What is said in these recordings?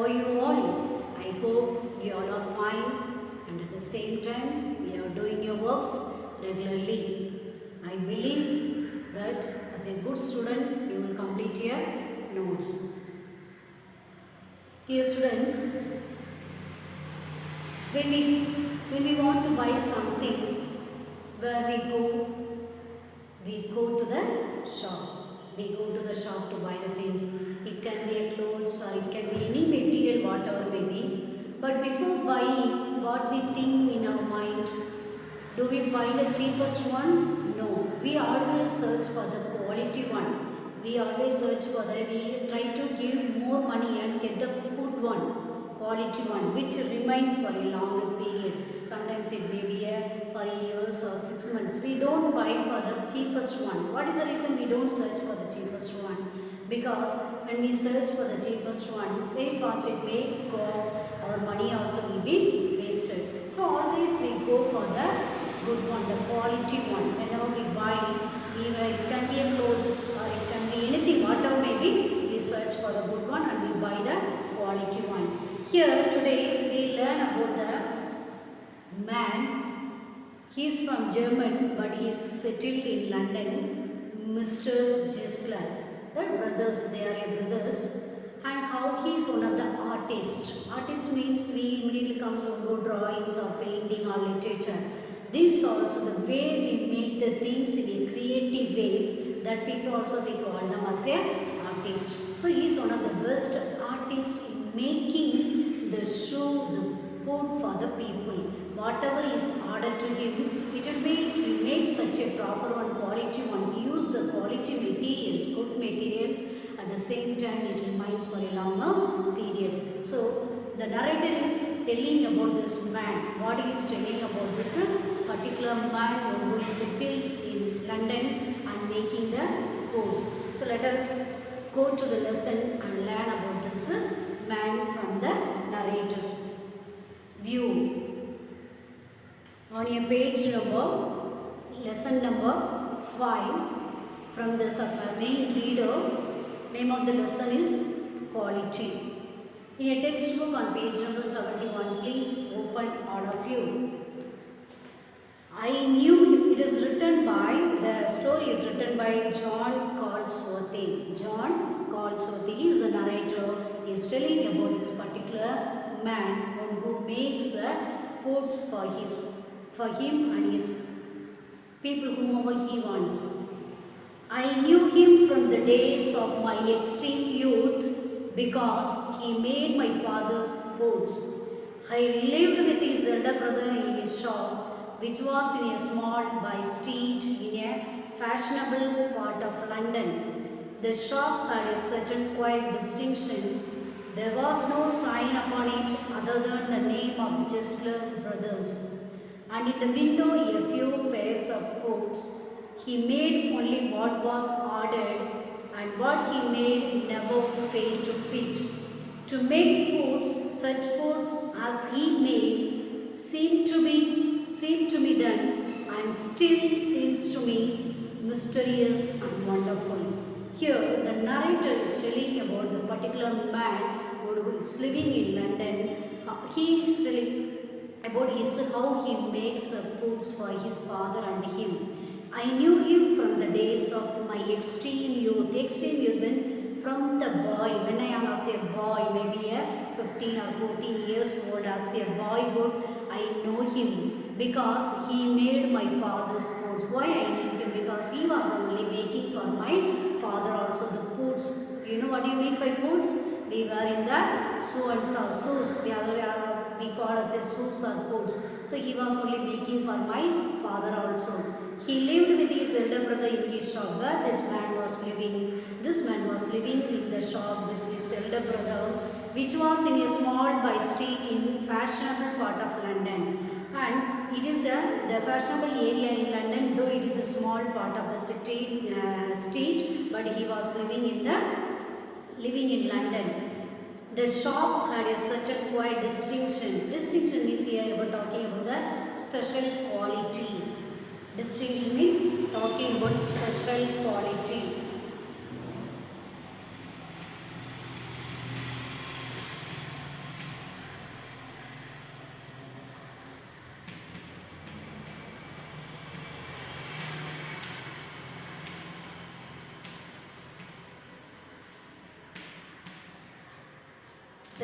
are you all? I hope you all are fine and at the same time you are doing your works regularly. I believe that as a good student you will complete your notes. Dear students, when we want to buy something, where we go to the shop. We go to the shop to buy the things. It can be a clothes or it can be any material, whatever may be. But before buying, what we think in our mind, do we buy the cheapest one? No. We always search for the quality one. We always search for we try to give more money and get the good one, quality one, which remains for a longer period. Sometimes it may be for years or 6 months. We don't buy for the cheapest one. What is the reason we don't search for the cheapest one? Because when we search for the cheapest one, very fast it may go off. Our money also will be wasted. So always we go for the good one, the quality one. Whenever we buy, either it can be a clothes or it can be anything, whatever may be, we search for the good one and we buy the quality ones. Here today we learn about the man. He is from German but he is settled in London, Mr. Gessler. Their brothers, they are brothers, and how he is one of the artists. Artist means we immediately comes to go drawings or painting or literature. This also the way we make the things in a creative way, that people also we call them as a artist. So he is one of the best artists in making the shoe, the food for the people. Whatever is ordered to him, it will be, he makes such a proper one, quality one. He uses the quality materials, good materials. At the same time, it remains for a longer period. So the narrator is telling about this man. What he is telling about this particular man who is settled in London and making the coats. So let us go to the lesson and learn about this man from the narrator's view. On your page number, lesson number 5, from the main reader, name of the lesson is Quality. In a textbook on page number 71, please open all of you. I knew it is written by, the story is written by John Galsworthy. John Galsworthy is the narrator. He is telling about this particular man who makes the pots for him and his people whomever he wants. I knew him from the days of my extreme youth because he made my father's pots. I lived with his elder brother in his shop, which was in a small by street in a fashionable part of London. The shop had a certain quiet distinction. There was no sign upon it other than the name of Gessler Brothers. And in the window a few pairs of coats. He made only what was ordered, and what he made never failed to fit. To make coats, such coats as he made, seemed to me then, and still seems to me, mysterious and wonderful. Here, the narrator is telling about the particular man who is living in London. He is telling about how he makes the foods for his father and him. I knew him from the days of my extreme youth. Extreme youth means from the boy. When I am as a boy, maybe a 15 or 14 years old, as a boyhood, I know him because he made my father's foods. Why I knew him? Because he was only making for my father also the foods. You know what do you mean by foods? We were in the shoes we call as a shoes or foods. So he was only making for my father also. He lived with his elder brother in his shop where this man was living. This man was living in the shop with his elder brother, which was in a small by street in fashionable part of London. And it is the fashionable area in London, though it is a small part of the city street, but he was living in London. The shop had a certain quiet distinction. Distinction means here we are talking about the special quality. Distinction means talking about special quality.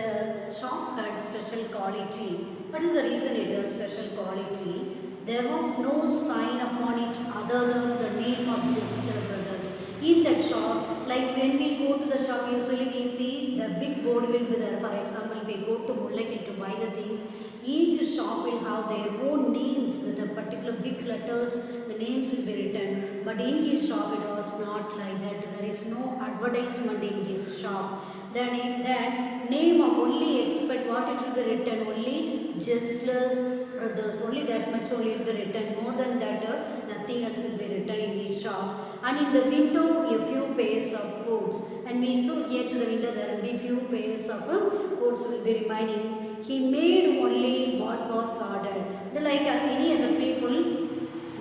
the shop had special quality. What is the reason it has special quality? There was no sign upon it other than the name of Jester Brothers. In that shop, like when we go to the shop, usually we see the big board will be there. For example, we go to Mullaki to buy the things. Each shop will have their own names with a particular big letters. The names will be written. But in his shop, it was not like that. There is no advertisement in his shop. Then in that name of only expect what it will be written, only Jesters Brothers, only that much only will be written. More than that, nothing else will be written in his shop. And in the window, a few pairs of coats. And we so here to the window there will be few pairs of coats will be remaining. He made only what was ordered. Like any other people,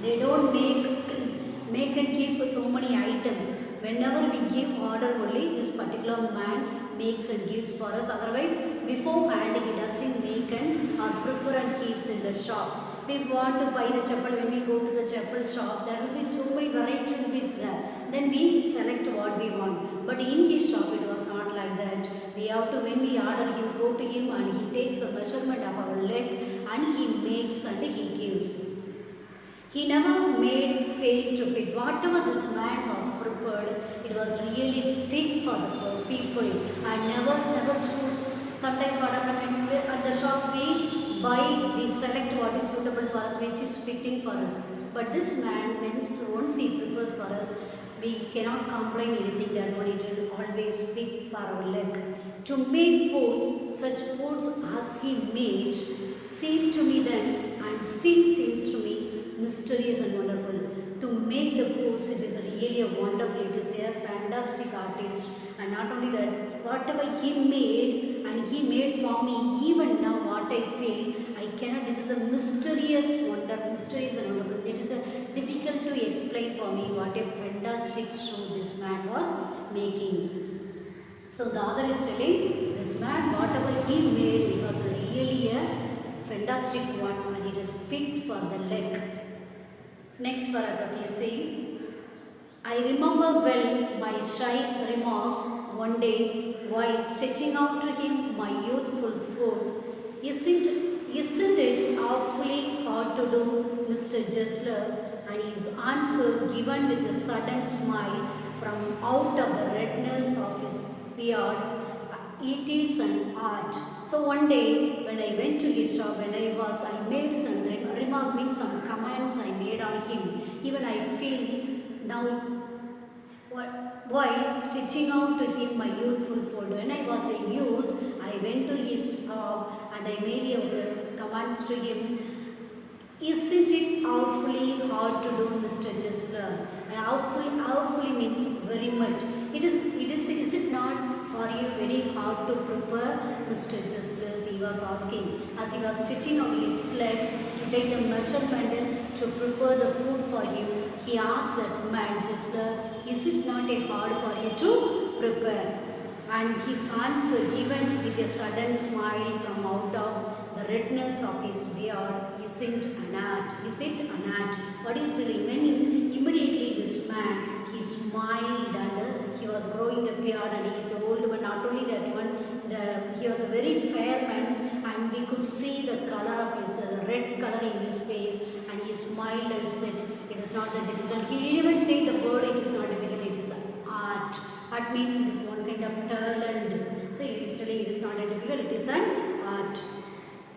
they don't make and keep so many items. Whenever we give order only, this particular man makes and gives for us. Otherwise, beforehand he doesn't make and prepare and keeps in the shop. We want to buy the chapel. When we go to the chapel shop, there will be so many variety will be there. Then we select what we want. But in his shop, it was not like that. We have to, when we order him, go to him and he takes a measurement of our leg and he makes and he gives. He never made fail to fit. Whatever this man was prepared, it was really fit for the people and never suits. Sometimes what happens at the shop we buy, we select what is suitable for us, which is fitting for us. But this man, once he prepares for us, we cannot complain anything that one it will always fit for our leg. To make boots, such boots as he made, seemed to me then and still seems to me mysterious and wonderful. To make the boots, it is really a wonderful, it is a fantastic artist. And not only that, whatever he made and he made for me, even now what I feel, I cannot, it is a mysterious wonder, mysterious and wonderful. It is difficult to explain for me what a fantastic shoe this man was making. So the author is telling, this man, whatever he made, it was really a fantastic one and it is fits for the leg. Next paragraph you see, I remember well my shy remarks one day while stretching out to him my youthful foot. Isn't it awfully hard to do, Mr. Jessler? And his answer given with a sudden smile from out of the redness of his beard, it is an art. So one day when I went to his shop, when I made some remark, means some comments I made on him. Even I feel now while stitching out to him my youthful fold. When I was a youth, I went to his shop and I made comments to him. Isn't it awfully hard to do, Mr. Jessler? And awfully means very much. Is it not for you very hard to prepare, Mr. Jessler? He was asking as he was stitching out his leg to take the measurement to prepare the food for him. He asked that man, Jessler, is it not hard for you to prepare? And his answer, given with a sudden smile from out of the redness of his beard, isn't an art. Is it an art? What is really when immediately this man, he smiled and he was growing the beard and he is old, but not only that one, he was a very fair man and we could see the color of his red color in his face and he smiled and said, it is not that difficult. He didn't even say the word, it is not difficult, it is an art. Art means it is one kind of talent. So he is telling it is not a difficult, it is an art.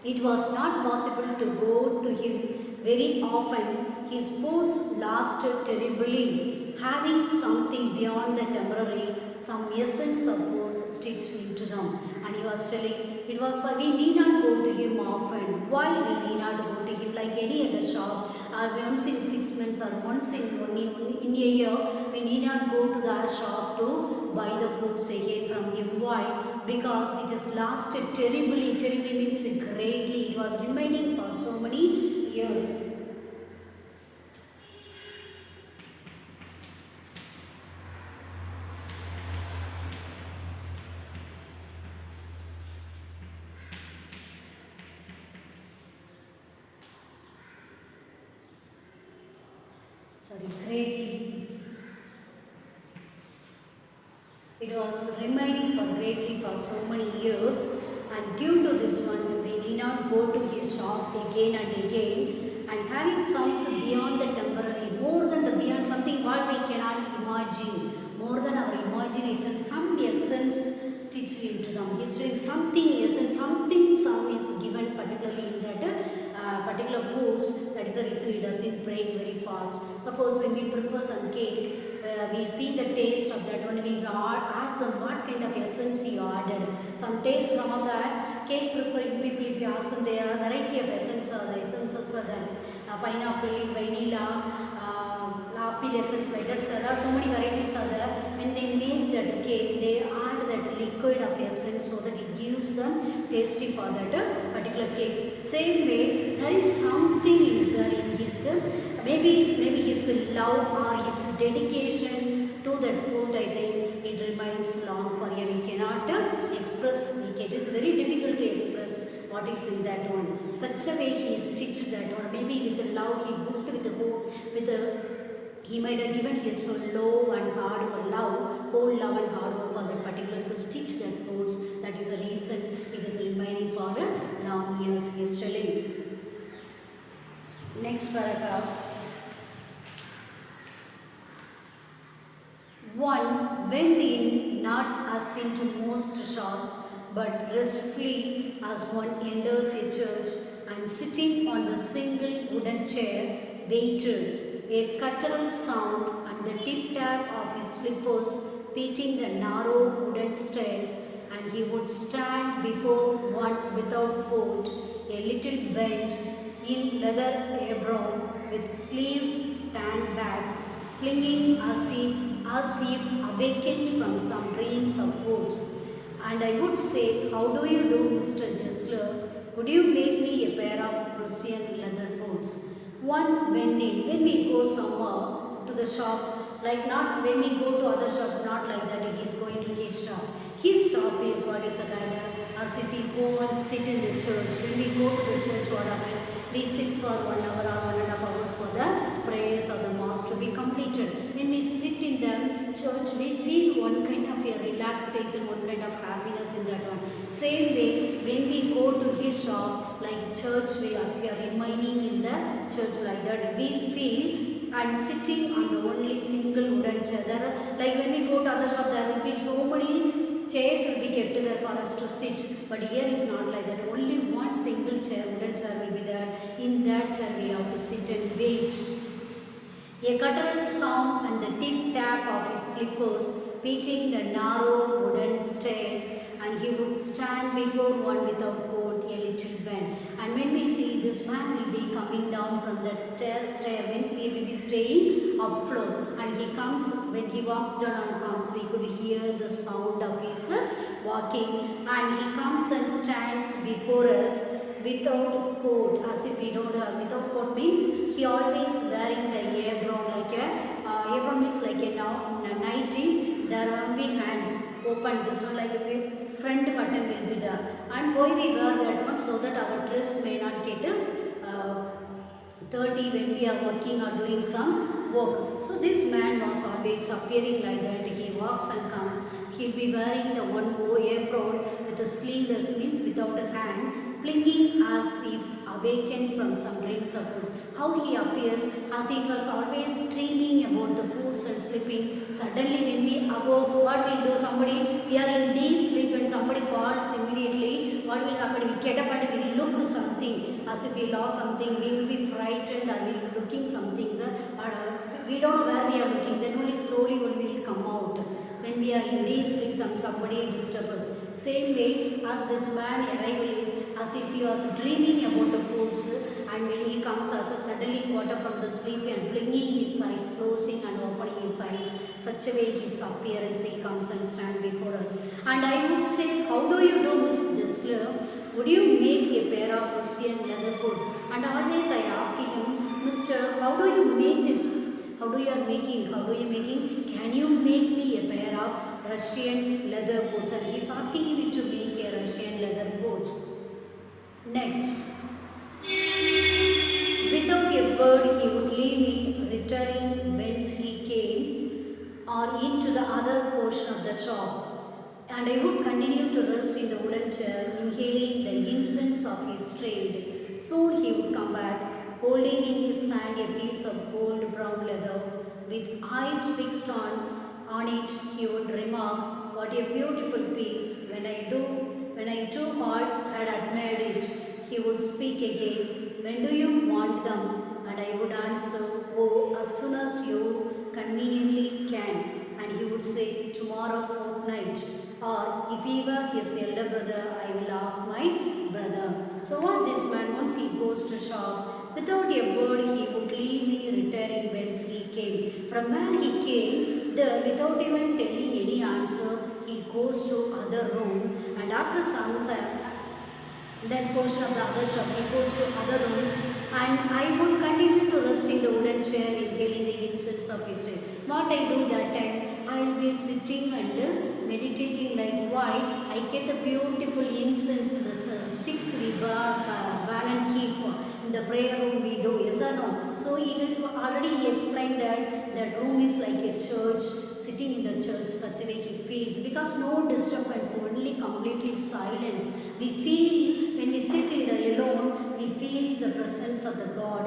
It was not possible to go to him very often. His sports lasted terribly, having something beyond the temporary, some essence of both stitched into them. And he was telling, it was for we need not go to him often. Why we need not go to him like any other shop? Once in 6 months or once in a year, we need not go to the shop to buy the goods again from him. Why? Because it has lasted terribly means greatly. It was remaining for so many years. Greatly. It was remaining for greatly for so many years. and due to this one, we need not go to his shop again and again, and having something beyond the temporary, more than the beyond something what we cannot imagine, more than our imagination, some essence stitched into them. He is doing something essence, something some is given particularly in that particular boots. That is the reason it doesn't break very fast. Suppose when we prepare some cake, we see the taste of that one, we ask them what kind of essence you added. Some taste from that cake preparing people, if you ask them, there are variety of essence, the essences are there. Pineapple, vanilla, apple essence, like that. So there are so many varieties are there. When they make that cake, they add that liquid of essence so that it gives them tasty for that particular cake. Same way, there is something is in his maybe his love or his dedication to that boat. I think it remains long for you. We cannot express. It is very difficult to express what is in that one. Such a way he stitched that one. Maybe with the love he booked with the hope, with the he might have given his whole love and hard work for that particular to stitch that boats. That is the reason it is remaining for long years. He is telling. Next paragraph. 1 went in not as into most shops, but restfully as one enters a church, and sitting on the single wooden chair, waited. A guttural sound and the tip-tap of his slippers beating the narrow wooden stairs, and he would stand before one without coat, a little bent in leather apron with sleeves turned back, clinging as if awakened from some dreams of woods. And I would say, how do you do, Mr. Jessler? Would you make me a pair of Prussian leather boots? One went in. When we go somewhere to the shop, like not when we go to other shop, not like that, he is going to his shop. His shop is what is a kind of, as if we go and sit in the church. When we go to the church, what happens? We sit for 1 hour or 1.5 hours for the prayers or the mass to be completed. When we sit in the church, we feel one kind of a relaxation, one kind of happiness in that one. Same way, when we go to his shop, like church way, as we are remaining in the church like that, we feel and sitting on the only single wooden chair. Like when we go to other shop, there will be so many chairs will be kept there for us to sit. But here is not like that. Only one single chair, wooden chair will be there. In that chair we have to sit and wait. A guttural sound and the tip-tap of his slippers beating the narrow wooden stairs, and he would stand before one without coat, a little bent. And when we see this man will be coming down from that stair means we will be staying up floor, and he comes, when he walks down and comes, we could hear the sound of his walking, and he comes and stands before us without coat, as if we don't have, without coat means he always wearing the apron, like a apron means like a nightie. There will be hands open, this one like a front button will be there, and why we wear that one, so that our dress may not get dirty when we are working or doing some work. So this man was always appearing like that. He walks and comes. He will be wearing the one apron with the sleeveless, means without a hand, clinging as if awakened from some dreams of food. How he appears, as he was always dreaming about the boots and sleeping. Suddenly when we awoke, what will do? Somebody, we are in deep sleep and somebody calls immediately. What will happen? We get up and we look at something, as if we lost something. We will be frightened or we will be looking something. We don't know where we are looking. Then only slowly we will come out. When we are in deep sleep, somebody disturbs us. Same way as this man arrival is, as if he was dreaming about the boots, and when he comes also suddenly got up from the sleep and blinking his eyes, closing and opening his eyes. Such a way his appearance, he comes and stands before us. And I would say, how do you do, Miss Jessler? Would you make a pair of Prussian leather boots? And always I ask him, Mister, how do you make this? How do you making? Can you make me a pair of Russian leather boots? And he is asking me to make a Russian leather boots. Next. Without a word, he would leave me, returning whence he came, or into the other portion of the shop. and I would continue to rest in the wooden chair, inhaling the incense of his trade. Soon he would come back, holding in his hand a piece of gold brown leather. With eyes fixed on it, he would remark, "What a beautiful piece! When I too hard had admired it," he would speak again, "When do you want them?" And I would answer, "Oh, as soon as you conveniently can." And he would say, "Tomorrow fortnight." Or if he were his elder brother, "I will ask my brother." So what this man, once he goes to shop, without a word he would leave me retiring whence he came. From where he came, without even telling any answer, he goes to other room, and after some that portion of the other shop, he goes to other room, and I would continue to rest in the wooden chair, inhaling the incense of his day. What I do that time, I will be sitting and meditating like why I get the beautiful incense, the sticks we burn and keep in the prayer room we do, yes or no? So it already he explained that room is like a church, sitting in the church, such a way he feels, because no disturbance, only completely silence. We feel, when we sit in the alone, we feel the presence of the God.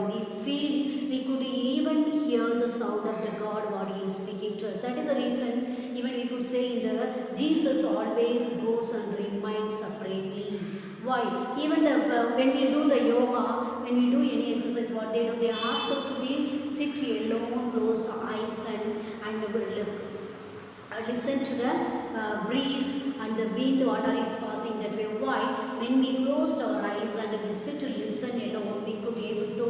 We could even hear the sound of the God, what he is speaking to us. That is the reason even we could say in the Jesus always goes and remains separately. Why? Even when we do the yoga, when we do any exercise, what they do, they ask us to be sit alone, close eyes, and listen to the breeze and the wind, water is passing that way. Why? When we closed our eyes and we sit to listen alone, we could be able to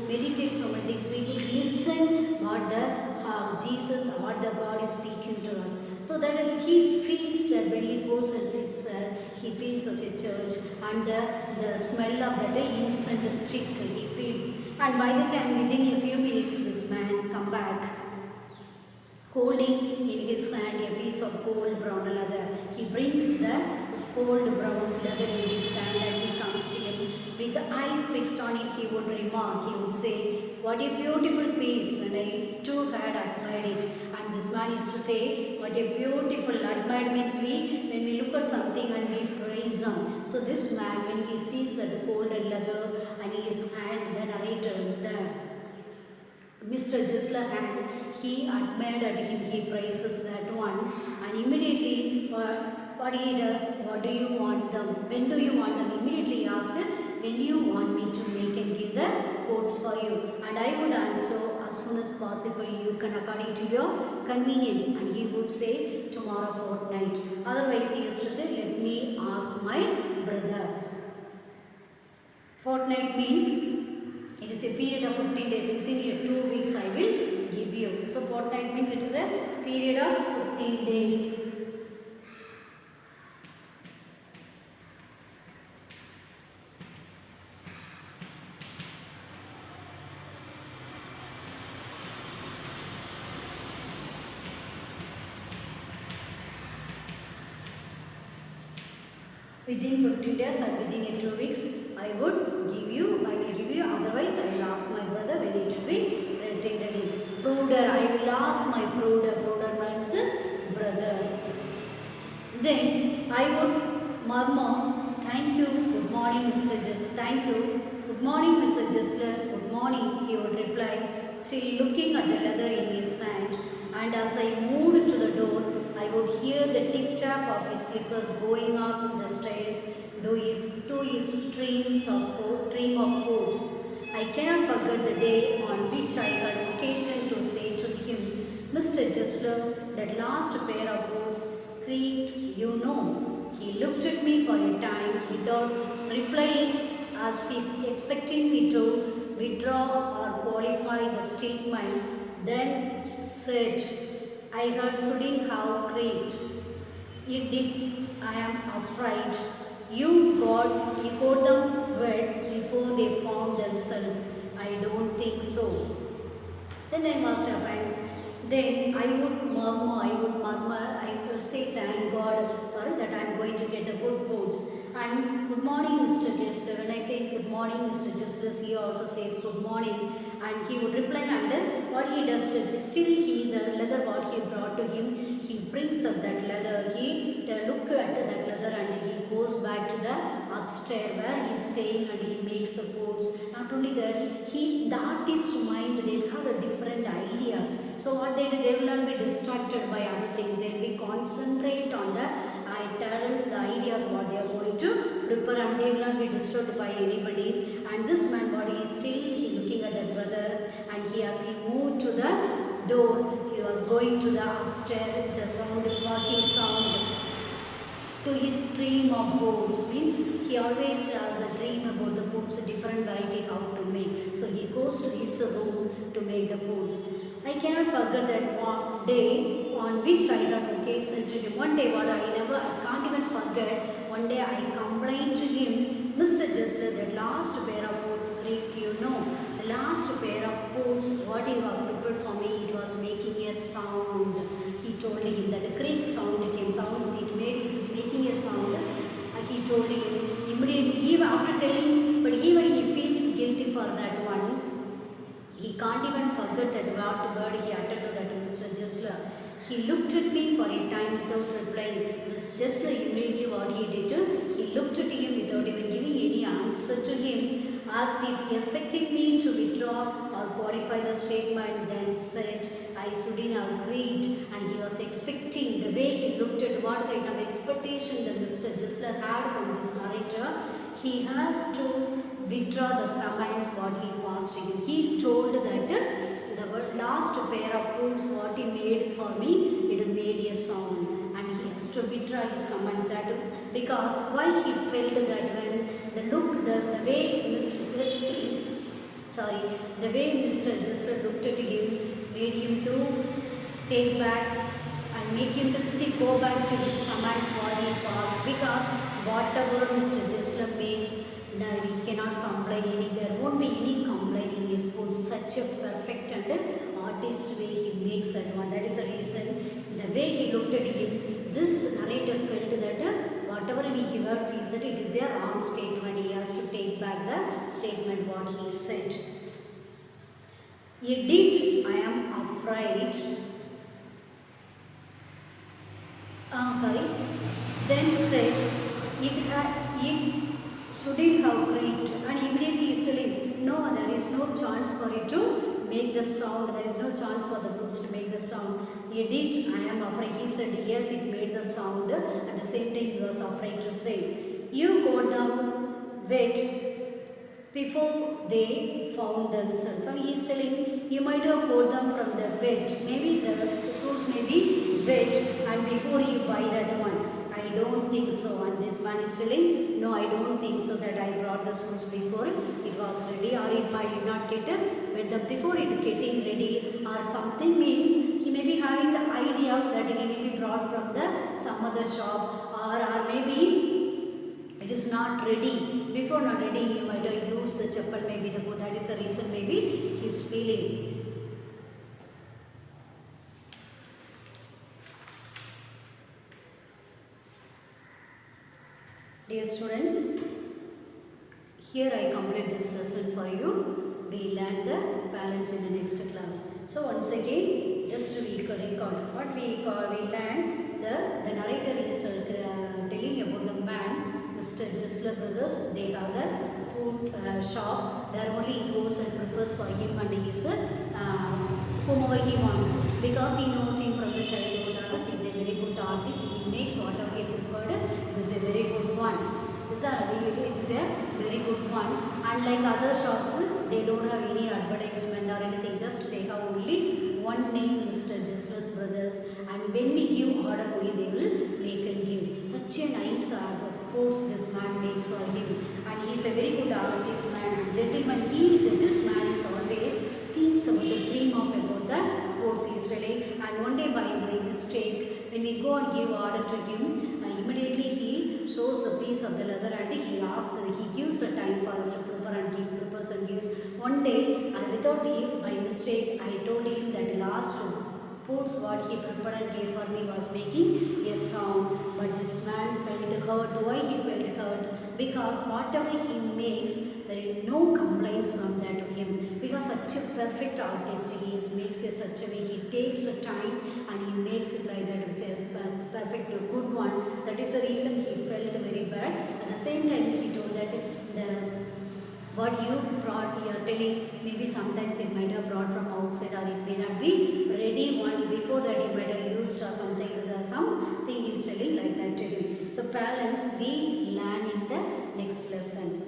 meditate so many things. We could listen what the Jesus, what the God is speaking to us. So that he feels that when he goes and sits there, he feels as a church, and the smell of that incense stick he feels. And by the time, within a few minutes, this man come back, holding in his hand a piece of gold brown leather. He brings the gold brown leather in his hand, and he comes to him. With the eyes fixed on it, he would remark, he would say, "What a beautiful piece, when I too had admired it." And this man used to say, "What a beautiful," admired means when we look at something and we praise them. So this man, when he sees that gold and leather and his hand, the narrator, Mr. Gisler hand, he admired at him, he praises that one, and immediately what he does, "What do you want them? When do you want them?" Immediately he asks, "When do you want me to make and give the coats for you?" And I would answer, "As soon as possible, you can, according to your convenience." And he would say, "Tomorrow fortnight." Otherwise he used to say, "Let me ask my brother." Fortnight means it is a period of 15 days. Within 2 weeks I will give you. So fortnight means it is a period of 15 days. Within 15 days or within 2 weeks, I will give you. Otherwise, I will ask my brother when it will be ready. Brother, I will ask my brother. Brother means brother. Then I would murmur, "Thank you. Good morning, Mr. Gisler. Thank you. Good morning, Mr. Gisler. Good morning," he would reply, still looking at the leather in his hand. And as I moved to the door, I would hear the tip-tap of his slippers going up the stairs to his stream of coats. I cannot forget the day on which I had occasion to say to him, "Mr. Gisler, that last pair of boots creaked, you know." He looked at me for a time without replying, as if expecting me to withdraw or qualify the statement, then said, "I heard shouldn't have creaked. It did. I am afraid. You got them wet before they found themselves." "I don't think so." Then I must have hands. Then I would murmur, I could say, "Thank God for that I am going to get the good boots." And "Good morning, Mr. Gisler." When I say "Good morning, Mr. Gisler," he also says "Good morning." And he would reply, and what what he does, still the leather what he brought to him, he brings up that leather, he look at that leather and he goes back to the upstairs where he is staying and he makes the pots. Not only that, the artist's mind, they have the different ideas. So what they do, they will not be distracted by other things, they will be concentrate on the talents, the ideas what they are going to prepare, and they will not be disturbed by anybody. And this man body is still looking at that brother, and as he moved to the door, he was going to the upstairs, the sound, walking sound, to his dream of boats. Means he always has a dream about the boats, a different variety how to make. So he goes to his room to make the boats. I cannot forget that one day on which I have occasion to him. One day what I can't even forget. One day I complained to him, Mr. Jessler, that last pair of boats creaked, the last pair of boats what you have prepared for me, it was making a sound. He told him that a creak sound came, it is making a sound. And he told him immediately, after telling, but even he feels guilty for that one. He can't even forget that what word he uttered to that Mr. Jessler. He looked at me for a time without replying. This Jessler immediately what he did, he looked at him without even giving any answer to him, as if expecting me to withdraw or qualify the statement, then said, I shouldn't have agreed. And he was expecting, the way he looked at what kind of expectation that Mr. Jessler had from this narrator, he has to withdraw the comments what he passed to him. He told that the last pair of boots what he made for me, it made a sound, and he has to withdraw his comments, that because why he felt that when the way Mr. Jessler looked at him, made him to take back and make him to go back to his commands what he passed, because whatever Mr. Jessler makes, we cannot complain there won't be any complaint in his books. Such a perfect and artist way he makes that one. That is the reason, the way he looked at him, this narrator felt that whatever he heard, he said it is a wrong statement. He has to take back the statement what he said. Indeed, I am afraid. Then said, it shouldn't have creaked, and immediately he is telling, no, there is no chance for it to make the sound, there is no chance for the boots to make the sound. Indeed, I am afraid. He said, yes, it made the sound. At the same time, he was afraid to say, you got them wet before they found themselves. And he is telling, you might have bought them from the wet. Maybe the source may be wet, and before you buy that one. I don't think so. And this man is telling, no, I don't think so that I brought the shoes before it was ready, or it might not get with them before it getting ready, or something. Means he may be having the idea of that he may be brought from some other shop, or maybe it is not ready. Before not ready, you might have used the chappal, maybe the boot. That is the reason maybe he is feeling. Dear students, here I complete this lesson for you. We learn the balance in the next class. So once again, just we recall what we learned. The narrator is telling about the man, Mr. Jessler brothers. They have the food shop. There only he goes and prepares for him, and he is whomever he wants, because he knows him from the childhood. He is a very good artist. He makes whatever he prepared. It is a very good one. It is a very good one. Unlike other shops, they don't have any advertisement or anything. Just they have only one name, Mr. Jessler's brothers. And when we give order only, they will make and give. Such a nice pots this man makes for him. And he is a very good artist man and gentleman. This man is always thinks about the dream of about the pots he is telling. And one day by mistake, when we go and give order to him, immediately he shows a piece of the leather and he gives the time for us to prepare and he prepares and gives. One day, without him, by mistake, I told him that last pots what he prepared and gave for me was making a sound. But this man felt hurt. Why he felt hurt? Because whatever he makes, there is no complaints from that to him. because such a perfect artist he is, makes it such a way, he takes the time and he makes it like that, it's a perfect good one. That is the reason he felt very bad. At the same time he told that the what you brought, you are telling, maybe sometimes it might have brought from outside or it may not be ready one, before that you might have used or something he is telling like that to him. So parents, we learn in the next lesson.